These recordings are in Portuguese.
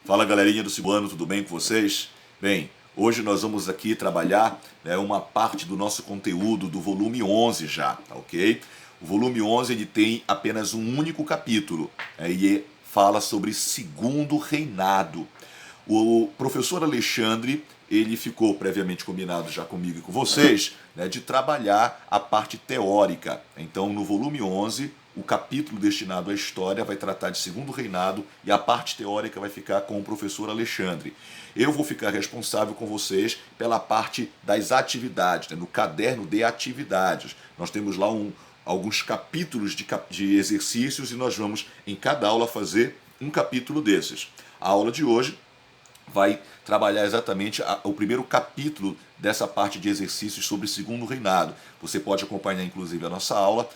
Fala galerinha do segundo ano, tudo bem com vocês? Bem, hoje nós vamos aqui trabalhar uma parte do nosso conteúdo do volume 11 já, tá ok? O volume 11 ele tem apenas um único capítulo e fala sobre segundo reinado. O professor Alexandre, ele ficou previamente combinado já comigo e com vocês, de trabalhar a parte teórica. Então, no volume 11, o capítulo destinado à história vai tratar de segundo reinado e a parte teórica vai ficar com o professor Alexandre. Eu vou ficar responsável com vocês pela parte das atividades, no caderno de atividades. Nós temos lá alguns capítulos de exercícios e nós vamos, em cada aula, fazer um capítulo desses. A aula de hoje vai trabalhar exatamente o primeiro capítulo dessa parte de exercícios sobre segundo reinado. Você pode acompanhar, inclusive, a nossa aula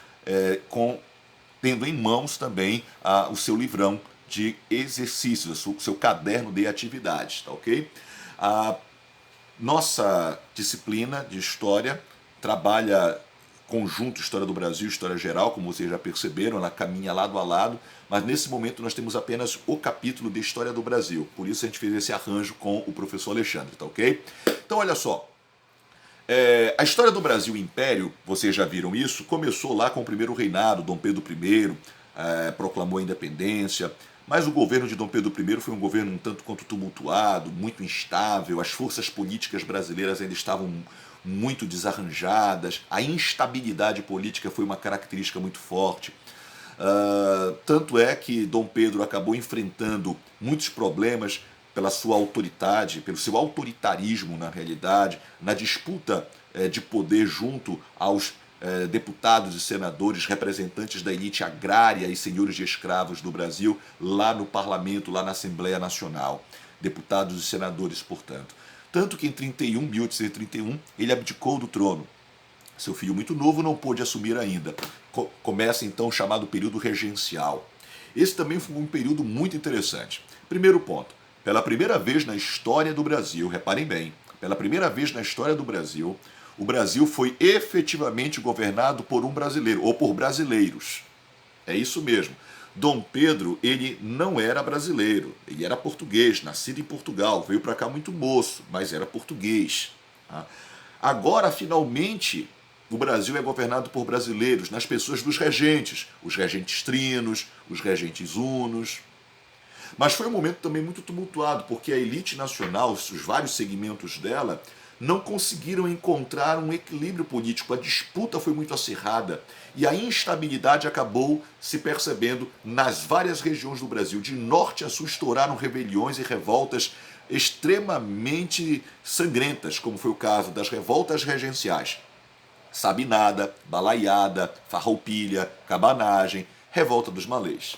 tendo em mãos também o seu livrão de exercícios, o seu caderno de atividades, tá ok? A nossa disciplina de História trabalha conjunto História do Brasil e História Geral, como vocês já perceberam, ela caminha lado a lado, mas nesse momento nós temos apenas o capítulo de História do Brasil, por isso a gente fez esse arranjo com o professor Alexandre, tá ok? Então olha só, a história do Brasil Império, vocês já viram isso, começou lá com o primeiro reinado, Dom Pedro I, proclamou a independência, mas o governo de Dom Pedro I foi um governo um tanto quanto tumultuado, muito instável, as forças políticas brasileiras ainda estavam muito desarranjadas, a instabilidade política foi uma característica muito forte. Tanto é que Dom Pedro acabou enfrentando muitos problemas pela sua autoridade, pelo seu autoritarismo na realidade, na disputa de poder junto aos deputados e senadores, representantes da elite agrária e senhores de escravos do Brasil, lá no parlamento, lá na Assembleia Nacional. Deputados e senadores, portanto. Tanto que em 1831, ele abdicou do trono. Seu filho muito novo não pôde assumir ainda. Começa então o chamado período regencial. Esse também foi um período muito interessante. Primeiro ponto, pela primeira vez na história do Brasil, reparem bem, pela primeira vez na história do Brasil, o Brasil foi efetivamente governado por um brasileiro, ou por brasileiros. É isso mesmo. Dom Pedro, ele não era brasileiro, ele era português, nascido em Portugal, veio para cá muito moço, mas era português. Tá? Agora, finalmente, o Brasil é governado por brasileiros, nas pessoas dos regentes, os regentes trinos, os regentes unos. Mas foi um momento também muito tumultuado, porque a elite nacional, os vários segmentos dela, não conseguiram encontrar um equilíbrio político. A disputa foi muito acirrada e a instabilidade acabou se percebendo nas várias regiões do Brasil. De norte a sul estouraram rebeliões e revoltas extremamente sangrentas, como foi o caso das revoltas regenciais. Sabinada, Balaiada, Farroupilha, Cabanagem, Revolta dos Malês.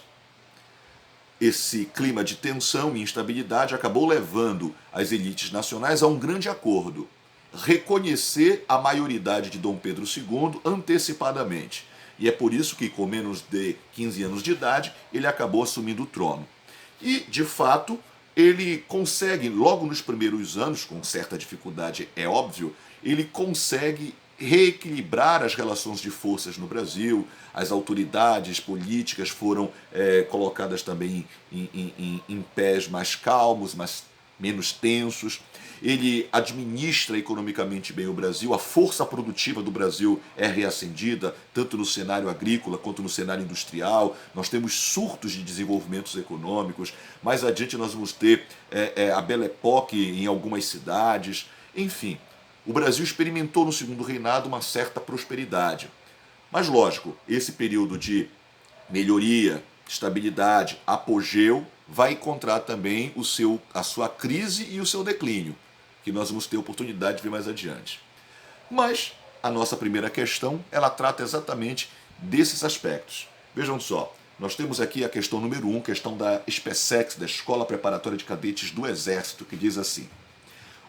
Esse clima de tensão e instabilidade acabou levando as elites nacionais a um grande acordo: reconhecer a maioridade de Dom Pedro II antecipadamente. E é por isso que, com menos de 15 anos de idade, ele acabou assumindo o trono. E, de fato, ele consegue, logo nos primeiros anos, com certa dificuldade, é óbvio, ele consegue reequilibrar as relações de forças no Brasil, as autoridades políticas foram colocadas também em pés mais calmos, menos tensos. Ele administra economicamente bem o Brasil, a força produtiva do Brasil é reacendida, tanto no cenário agrícola quanto no cenário industrial. Nós temos surtos de desenvolvimentos econômicos, mais adiante nós vamos ter a Belle Époque em algumas cidades, enfim. O Brasil experimentou no segundo reinado uma certa prosperidade. Mas, lógico, esse período de melhoria, estabilidade, apogeu, vai encontrar também a sua crise e o seu declínio, que nós vamos ter oportunidade de ver mais adiante. Mas a nossa primeira questão, ela trata exatamente desses aspectos. Vejam só, nós temos aqui a questão número 1, questão da SPSEX, da Escola Preparatória de Cadetes do Exército, que diz assim: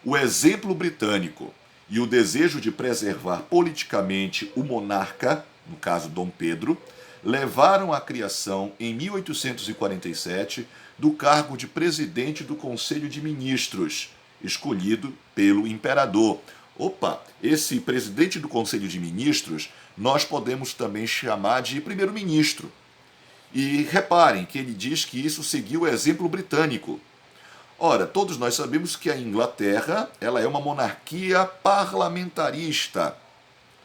o exemplo britânico e o desejo de preservar politicamente o monarca, no caso Dom Pedro, levaram à criação, em 1847, do cargo de presidente do Conselho de Ministros, escolhido pelo imperador. Opa, esse presidente do Conselho de Ministros nós podemos também chamar de primeiro-ministro. E reparem que ele diz que isso seguiu o exemplo britânico. Ora, todos nós sabemos que a Inglaterra, ela é uma monarquia parlamentarista.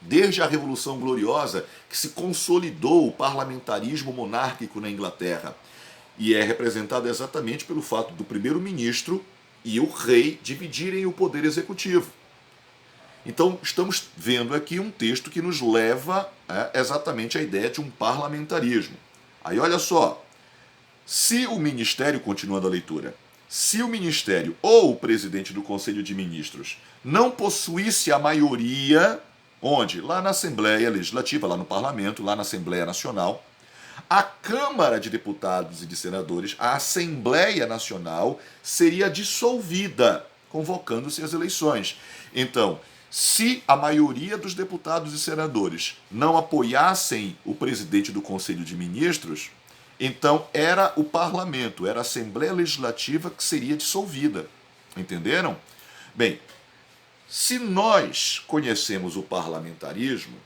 Desde a Revolução Gloriosa que se consolidou o parlamentarismo monárquico na Inglaterra. E é representado exatamente pelo fato do primeiro-ministro e o rei dividirem o poder executivo. Então, estamos vendo aqui um texto que nos leva exatamente à ideia de um parlamentarismo. Aí, olha só, se o ministério, continuando a leitura, se o ministério ou o presidente do Conselho de Ministros não possuísse a maioria, onde? Lá na Assembleia Legislativa, lá no Parlamento, lá na Assembleia Nacional, a Câmara de Deputados e de Senadores, a Assembleia Nacional, seria dissolvida, convocando-se as eleições. Então, se a maioria dos deputados e senadores não apoiassem o presidente do Conselho de Ministros, então era o parlamento, era a Assembleia Legislativa que seria dissolvida. Entenderam? Bem, se nós conhecemos o parlamentarismo,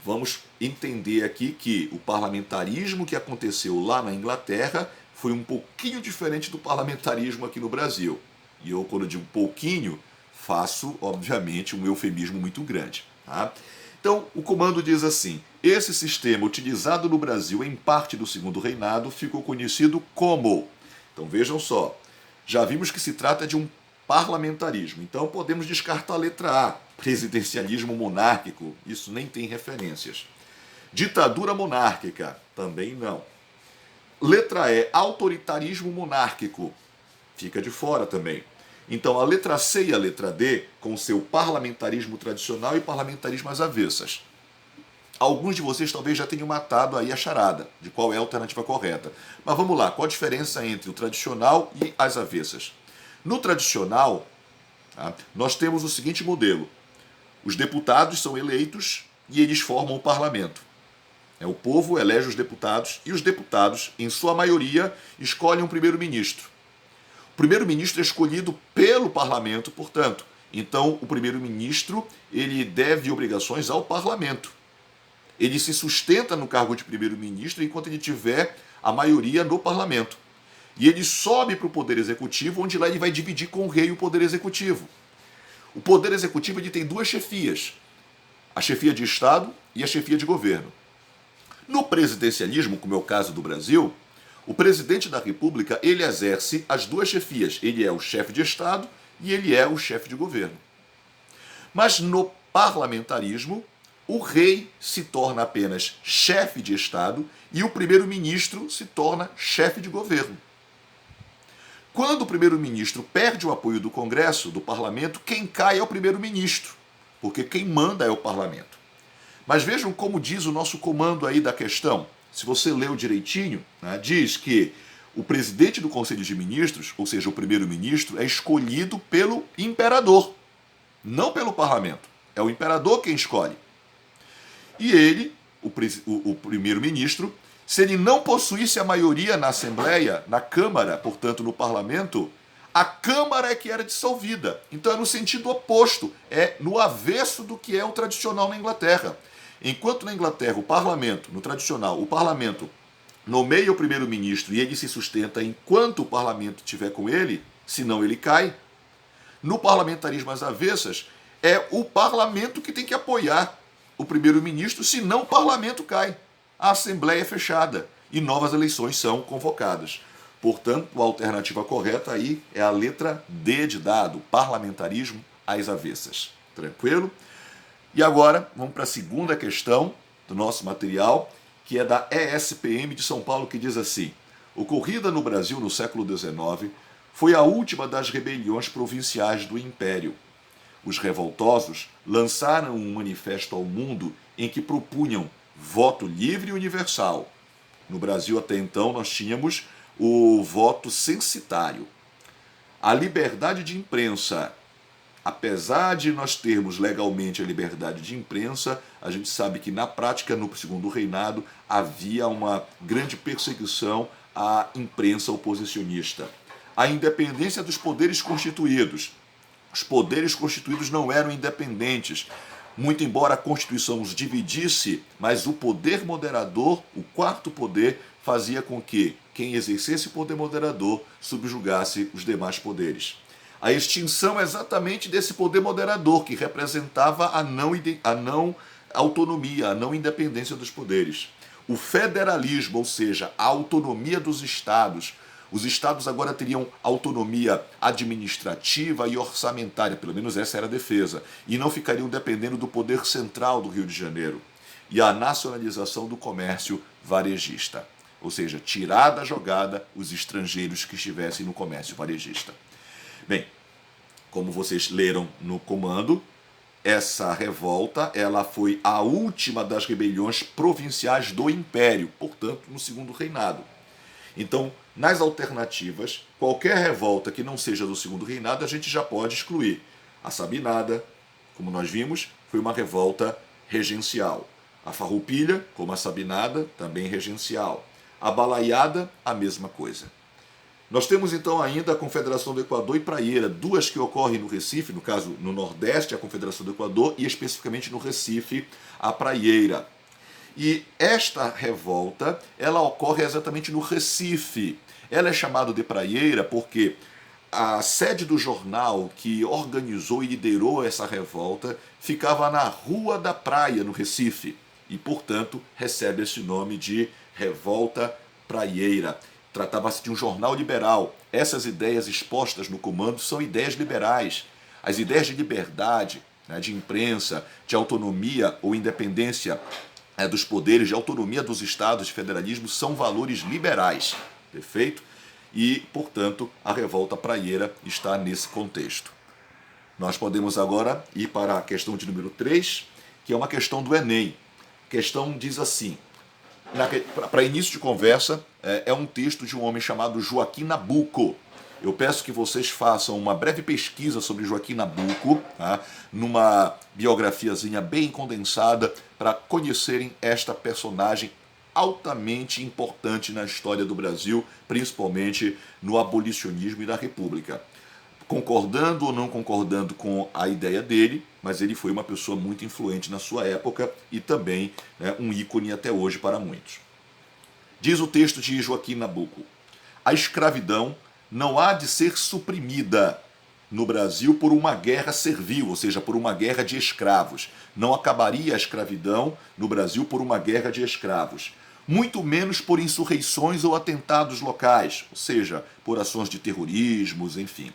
vamos entender aqui que o parlamentarismo que aconteceu lá na Inglaterra foi um pouquinho diferente do parlamentarismo aqui no Brasil. E eu, quando digo pouquinho, faço, obviamente, um eufemismo muito grande. Tá? Então, o comando diz assim: esse sistema utilizado no Brasil em parte do Segundo Reinado ficou conhecido como... Então, vejam só, já vimos que se trata de um parlamentarismo. Então, podemos descartar a letra A, presidencialismo monárquico, isso nem tem referências. Ditadura monárquica, também não. Letra E, autoritarismo monárquico, fica de fora também. Então, a letra C e a letra D, com seu parlamentarismo tradicional e parlamentarismo às avessas. Alguns de vocês talvez já tenham matado aí a charada, de qual é a alternativa correta. Mas vamos lá, qual a diferença entre o tradicional e as avessas? No tradicional, tá, nós temos o seguinte modelo. Os deputados são eleitos e eles formam o parlamento. O povo elege os deputados e os deputados, em sua maioria, escolhem um primeiro-ministro. O primeiro-ministro é escolhido pelo parlamento, portanto. Então, o primeiro-ministro ele deve obrigações ao parlamento. Ele se sustenta no cargo de primeiro-ministro enquanto ele tiver a maioria no parlamento. E ele sobe para o poder executivo, onde lá ele vai dividir com o rei o poder executivo. O poder executivo ele tem duas chefias, a chefia de Estado e a chefia de governo. No presidencialismo, como é o caso do Brasil, o presidente da República ele exerce as duas chefias. Ele é o chefe de Estado e ele é o chefe de governo. Mas no parlamentarismo, o rei se torna apenas chefe de Estado e o primeiro-ministro se torna chefe de governo. Quando o primeiro-ministro perde o apoio do Congresso, do parlamento, quem cai é o primeiro-ministro, porque quem manda é o parlamento. Mas vejam como diz o nosso comando aí da questão. Se você leu direitinho, né, diz que o presidente do Conselho de Ministros, ou seja, o primeiro-ministro, é escolhido pelo imperador, não pelo parlamento. É o imperador quem escolhe. E ele, o primeiro-ministro, se ele não possuísse a maioria na Assembleia, na Câmara, portanto no Parlamento, a Câmara é que era dissolvida. Então é no sentido oposto, é no avesso do que é o tradicional na Inglaterra. Enquanto na Inglaterra o Parlamento, no tradicional, o Parlamento nomeia o primeiro-ministro e ele se sustenta enquanto o Parlamento estiver com ele, senão ele cai. No parlamentarismo às avessas, é o Parlamento que tem que apoiar o primeiro-ministro, senão o Parlamento cai. A Assembleia é fechada e novas eleições são convocadas. Portanto, a alternativa correta aí é a letra D de dado, parlamentarismo às avessas. Tranquilo? E agora, vamos para a segunda questão do nosso material, que é da ESPM de São Paulo, que diz assim: ocorrida no Brasil no século XIX, foi a última das rebeliões provinciais do Império. Os revoltosos lançaram um manifesto ao mundo em que propunham voto livre e universal. No Brasil, até então, nós tínhamos o voto censitário. A liberdade de imprensa. Apesar de nós termos legalmente a liberdade de imprensa, a gente sabe que na prática, no Segundo Reinado, havia uma grande perseguição à imprensa oposicionista. A independência dos poderes constituídos. Os poderes constituídos não eram independentes, muito embora a Constituição os dividisse, mas o poder moderador, o quarto poder, fazia com que quem exercesse o poder moderador subjugasse os demais poderes. A extinção exatamente desse poder moderador, que representava a não autonomia, a não independência dos poderes. O federalismo, ou seja, a autonomia dos estados. Os estados agora teriam autonomia administrativa e orçamentária, pelo menos essa era a defesa, e não ficariam dependendo do poder central do Rio de Janeiro. E a nacionalização do comércio varejista, ou seja, tirar da jogada os estrangeiros que estivessem no comércio varejista. Bem, como vocês leram no comando, essa revolta ela foi a última das rebeliões provinciais do Império, portanto, no Segundo Reinado. Então, nas alternativas, qualquer revolta que não seja do Segundo Reinado, a gente já pode excluir. A Sabinada, como nós vimos, foi uma revolta regencial. A Farroupilha, como a Sabinada, também regencial. A Balaiada, a mesma coisa. Nós temos então ainda a Confederação do Equador e Praieira, duas que ocorrem no Recife, no caso no Nordeste, a Confederação do Equador, e especificamente no Recife, a Praieira. E esta revolta, ela ocorre exatamente no Recife. Ela é chamada de Praieira porque a sede do jornal que organizou e liderou essa revolta ficava na Rua da Praia, no Recife, e, portanto, recebe esse nome de Revolta Praieira. Tratava-se de um jornal liberal. Essas ideias expostas no comando são ideias liberais. As ideias de liberdade, de imprensa, de autonomia ou independência dos poderes, de autonomia dos estados, de federalismo, são valores liberais. Perfeito? E, portanto, a revolta praieira está nesse contexto. Nós podemos agora ir para a questão de número 3, que é uma questão do Enem. A questão diz assim, para início de conversa, é um texto de um homem chamado Joaquim Nabuco. Eu peço que vocês façam uma breve pesquisa sobre Joaquim Nabuco, tá? Numa biografiazinha bem condensada, para conhecerem esta personagem altamente importante na história do Brasil, principalmente no abolicionismo e na República. Concordando ou não concordando com a ideia dele, mas ele foi uma pessoa muito influente na sua época e também um ícone até hoje para muitos. Diz o texto de Joaquim Nabuco: a escravidão não há de ser suprimida no Brasil por uma guerra servil, ou seja, por uma guerra de escravos. Não acabaria a escravidão no Brasil por uma guerra de escravos. Muito menos por insurreições ou atentados locais, ou seja, por ações de terrorismos, enfim.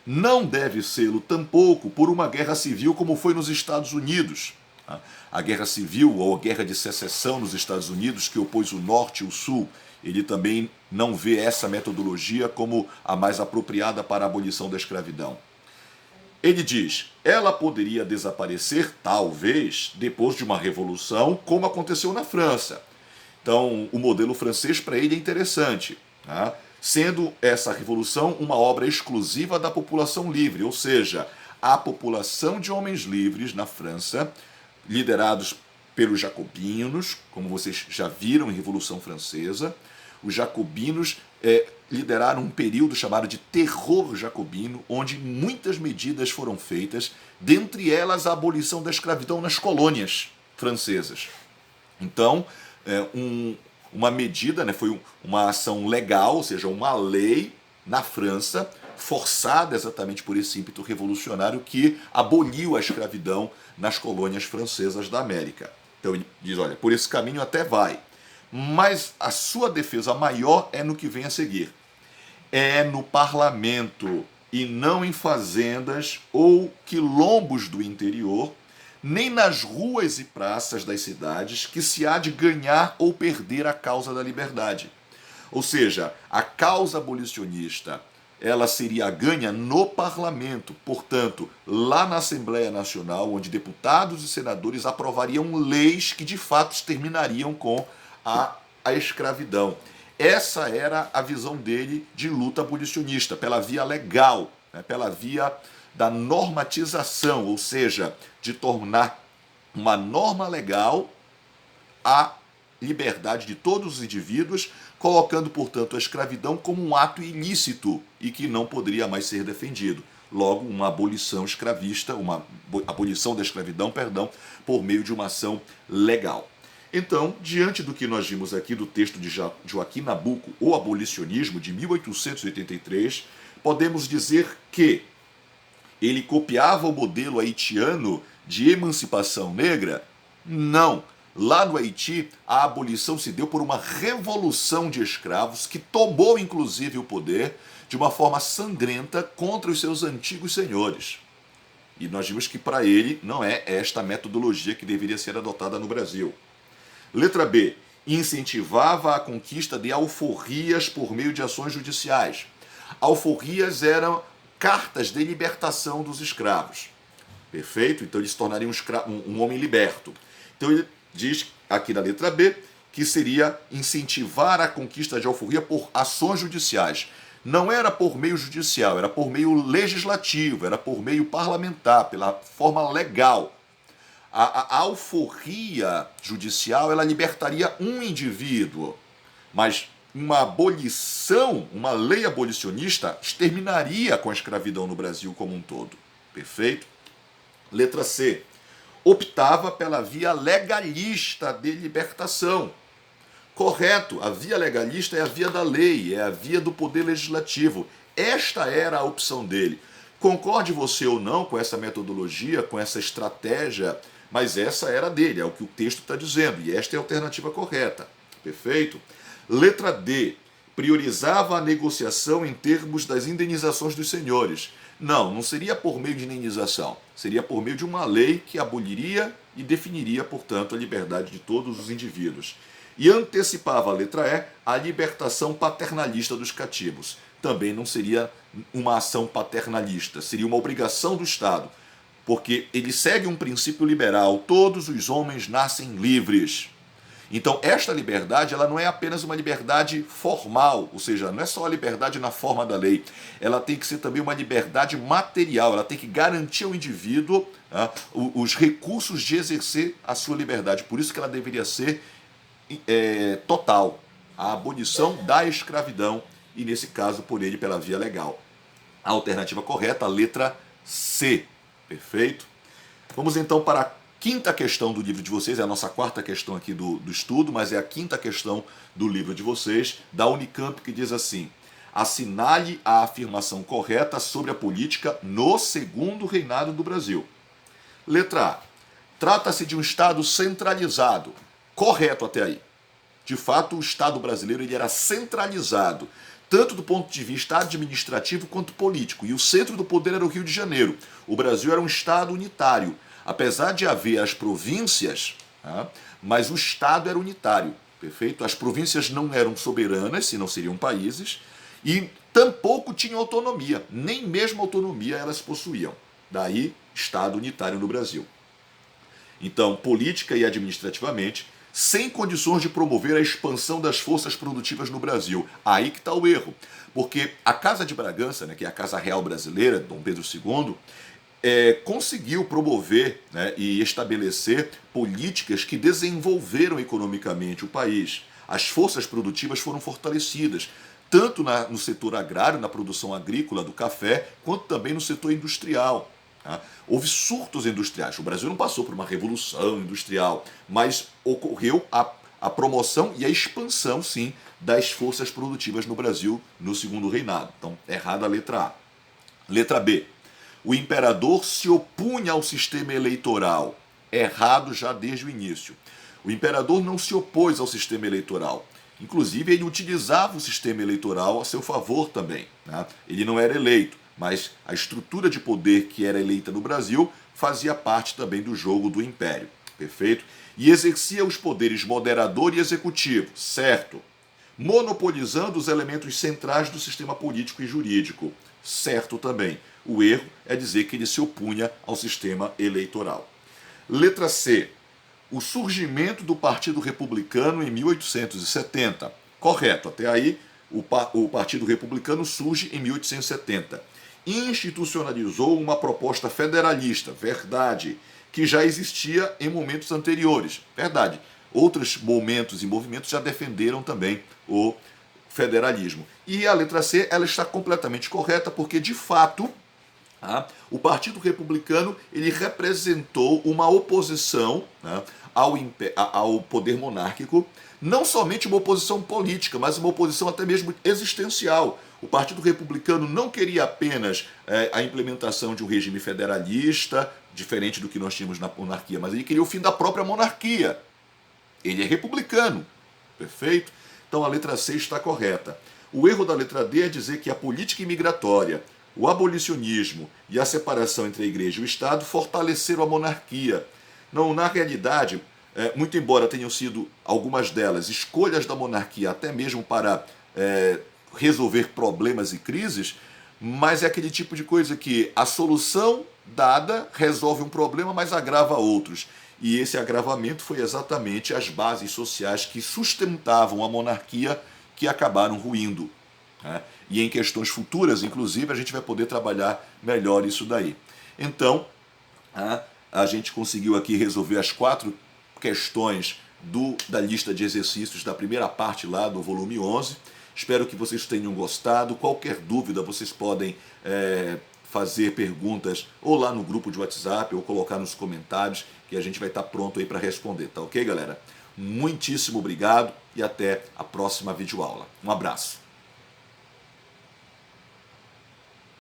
Não deve sê-lo tampouco por uma guerra civil como foi nos Estados Unidos. A guerra civil ou a guerra de secessão nos Estados Unidos, que opôs o norte e o sul, ele também não vê essa metodologia como a mais apropriada para a abolição da escravidão. Ele diz, ela poderia desaparecer, talvez, depois de uma revolução, como aconteceu na França. Então, o modelo francês para ele é interessante, tá? Sendo essa revolução uma obra exclusiva da população livre, ou seja, a população de homens livres na França, liderados pelos jacobinos, como vocês já viram em Revolução Francesa. Os jacobinos lideraram um período chamado de terror jacobino, onde muitas medidas foram feitas, dentre elas a abolição da escravidão nas colônias francesas. Então, uma medida, foi uma ação legal, ou seja, uma lei na França, forçada exatamente por esse ímpeto revolucionário que aboliu a escravidão nas colônias francesas da América. Então ele diz, olha, por esse caminho até vai, mas a sua defesa maior é no que vem a seguir. É no parlamento e não em fazendas ou quilombos do interior, nem nas ruas e praças das cidades que se há de ganhar ou perder a causa da liberdade. Ou seja, a causa abolicionista, ela seria ganha no parlamento, portanto, lá na Assembleia Nacional, onde deputados e senadores aprovariam leis que de fato terminariam com a escravidão. Essa era a visão dele de luta abolicionista, pela via legal, pela via da normatização, ou seja, de tornar uma norma legal a liberdade de todos os indivíduos, colocando, portanto, a escravidão como um ato ilícito e que não poderia mais ser defendido. Logo, uma abolição escravista, uma abolição da escravidão, por meio de uma ação legal. Então, diante do que nós vimos aqui do texto de Joaquim Nabuco, O Abolicionismo, de 1883, podemos dizer que ele copiava o modelo haitiano de emancipação negra? Não. Lá no Haiti, a abolição se deu por uma revolução de escravos que tomou inclusive o poder de uma forma sangrenta contra os seus antigos senhores. E nós vimos que para ele não é esta metodologia que deveria ser adotada no Brasil. Letra B. Incentivava a conquista de alforrias por meio de ações judiciais. Alforrias eram cartas de libertação dos escravos. Perfeito? Então ele se tornaria um homem liberto. Então ele diz aqui na letra B que seria incentivar a conquista de alforria por ações judiciais. Não era por meio judicial, era por meio legislativo, era por meio parlamentar, pela forma legal. A alforria judicial, ela libertaria um indivíduo, mas uma abolição, uma lei abolicionista, exterminaria com a escravidão no Brasil como um todo. Perfeito? Letra C. Optava pela via legalista de libertação. Correto, a via legalista é a via da lei, é a via do poder legislativo. Esta era a opção dele. Concorde você ou não com essa metodologia, com essa estratégia, mas essa era dele, é o que o texto está dizendo, e esta é a alternativa correta. Perfeito? Letra D. Priorizava a negociação em termos das indenizações dos senhores. Não seria por meio de indenização, seria por meio de uma lei que aboliria e definiria, portanto, a liberdade de todos os indivíduos. E antecipava a letra E, a libertação paternalista dos cativos. Também não seria uma ação paternalista, seria uma obrigação do Estado, porque ele segue um princípio liberal, todos os homens nascem livres. Então, esta liberdade, ela não é apenas uma liberdade formal, ou seja, não é só a liberdade na forma da lei, ela tem que ser também uma liberdade material, ela tem que garantir ao indivíduo os recursos de exercer a sua liberdade. Por isso que ela deveria ser total, a abolição da escravidão, e nesse caso, por ele, pela via legal. A alternativa correta, a letra C. Perfeito? Vamos então para a quinta questão do livro de vocês, é a nossa quarta questão aqui do estudo, mas é a quinta questão do livro de vocês, da Unicamp, que diz assim: assinale a afirmação correta sobre a política no segundo reinado do Brasil. Letra A. Trata-se de um Estado centralizado. Correto até aí. De fato, o Estado brasileiro ele era centralizado, tanto do ponto de vista administrativo quanto político, e o centro do poder era o Rio de Janeiro. O Brasil era um Estado unitário. Apesar de haver as províncias, mas o Estado era unitário, perfeito? As províncias não eram soberanas, senão seriam países, e tampouco tinham autonomia, nem mesmo autonomia elas possuíam. Daí, Estado unitário no Brasil. Então, política e administrativamente, sem condições de promover a expansão das forças produtivas no Brasil. Aí que está o erro, porque a Casa de Bragança, que é a Casa Real Brasileira, Dom Pedro II, conseguiu promover e estabelecer políticas que desenvolveram economicamente o país. As forças produtivas foram fortalecidas, tanto no setor agrário, na produção agrícola do café, quanto também no setor industrial. Houve surtos industriais. O Brasil não passou por uma revolução industrial, mas ocorreu a promoção e a expansão, sim, das forças produtivas no Brasil no segundo reinado. Então, errada a letra A. Letra B. O imperador se opunha ao sistema eleitoral. Errado já desde o início. O imperador não se opôs ao sistema eleitoral. Inclusive, ele utilizava o sistema eleitoral a seu favor também. Ele não era eleito, mas a estrutura de poder que era eleita no Brasil fazia parte também do jogo do império. Perfeito? E exercia os poderes moderador e executivo. Certo. Monopolizando os elementos centrais do sistema político e jurídico. Certo também. O erro é dizer que ele se opunha ao sistema eleitoral. Letra C. O surgimento do Partido Republicano em 1870. Correto, até aí o Partido Republicano surge em 1870. Institucionalizou uma proposta federalista, verdade, que já existia em momentos anteriores, verdade. Outros momentos e movimentos já defenderam também o federalismo. E a letra C, ela está completamente correta, porque de fato Tá? O Partido Republicano ele representou uma oposição, né, ao poder monárquico, não somente uma oposição política, mas uma oposição até mesmo existencial. O Partido Republicano não queria apenas a implementação de um regime federalista, diferente do que nós tínhamos na monarquia, mas ele queria o fim da própria monarquia. Ele é republicano, perfeito? Então a letra C está correta. O erro da letra D é dizer que a política imigratória, o abolicionismo e a separação entre a igreja e o Estado fortaleceram a monarquia. Não, na realidade, muito embora tenham sido algumas delas escolhas da monarquia, até mesmo para resolver problemas e crises, mas é aquele tipo de coisa que a solução dada resolve um problema, mas agrava outros. E esse agravamento foi exatamente as bases sociais que sustentavam a monarquia que acabaram ruindo. Né? E em questões futuras, inclusive, a gente vai poder trabalhar melhor isso daí. Então, a gente conseguiu aqui resolver as 4 questões da lista de exercícios da primeira parte lá do volume 11. Espero que vocês tenham gostado. Qualquer dúvida, vocês podem fazer perguntas ou lá no grupo de WhatsApp ou colocar nos comentários, que a gente vai estar pronto aí para responder, tá ok, galera? Muitíssimo obrigado e até a próxima videoaula. Um abraço.